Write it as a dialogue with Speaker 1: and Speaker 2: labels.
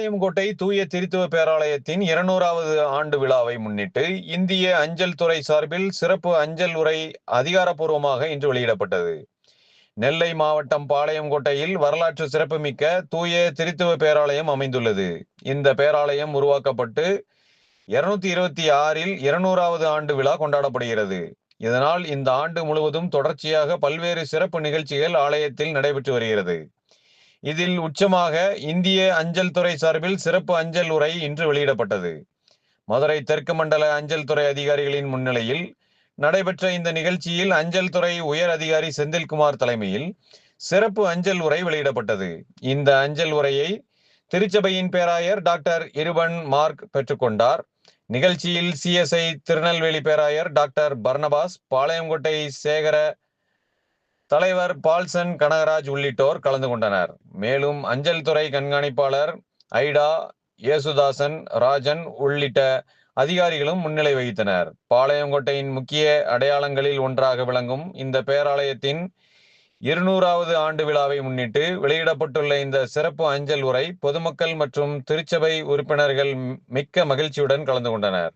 Speaker 1: பாளையங்கோட்டை தூய திருத்துவ பேராலயத்தின் 200வது ஆண்டு விழாவை முன்னிட்டு இந்திய அஞ்சல் துறை சார்பில் சிறப்பு அஞ்சல் உரை அதிகாரப்பூர்வமாக இன்று வெளியிடப்பட்டது. நெல்லை மாவட்டம் பாளையங்கோட்டையில் வரலாற்று சிறப்புமிக்க தூய திருத்துவ பேராலயம் அமைந்துள்ளது. இந்த பேராலயம் உருவாக்கப்பட்டு 226இல் 200வது ஆண்டு விழா கொண்டாடப்படுகிறது. இதனால் இந்த ஆண்டு முழுவதும் தொடர்ச்சியாக பல்வேறு சிறப்பு நிகழ்ச்சிகள் ஆலயத்தில் நடைபெற்று வருகிறது. இதில் உச்சமாக இந்திய அஞ்சல் துறை சார்பில் சிறப்பு அஞ்சல் உரை இன்று வெளியிடப்பட்டது. மதுரை தெற்கு மண்டல அஞ்சல் துறை அதிகாரிகளின் முன்னிலையில் நடைபெற்ற இந்த நிகழ்ச்சியில் அஞ்சல் துறை உயர் அதிகாரி செந்தில்குமார் தலைமையில் சிறப்பு அஞ்சல் உரை வெளியிடப்பட்டது. இந்த அஞ்சல் உரையை திருச்சபையின் பேராயர் டாக்டர் இருபன் மார்க் பெற்றுக்கொண்டார். நிகழ்ச்சியில் சிஎஸ்ஐ திருநெல்வேலி பேராயர் டாக்டர் பர்னபாஸ், பாளையங்கோட்டை சேகர தலைவர் பால்சன் கனகராஜ் உள்ளிட்டோர் கலந்து கொண்டனர். மேலும் அஞ்சல் துறை கண்காணிப்பாளர் ஐடா, ஏசுதாசன், ராஜன் உள்ளிட்ட அதிகாரிகளும் முன்னிலை வகித்தனர். பாளையங்கோட்டையின் முக்கிய அடையாளங்களில் ஒன்றாக விளங்கும் இந்த பேராலயத்தின் 200வது ஆண்டு விழாவை முன்னிட்டு வெளியிடப்பட்டுள்ள இந்த சிறப்பு அஞ்சல் உரை பொதுமக்கள் மற்றும் திருச்சபை உறுப்பினர்கள் மிக்க மகிழ்ச்சியுடன் கலந்து கொண்டனர்.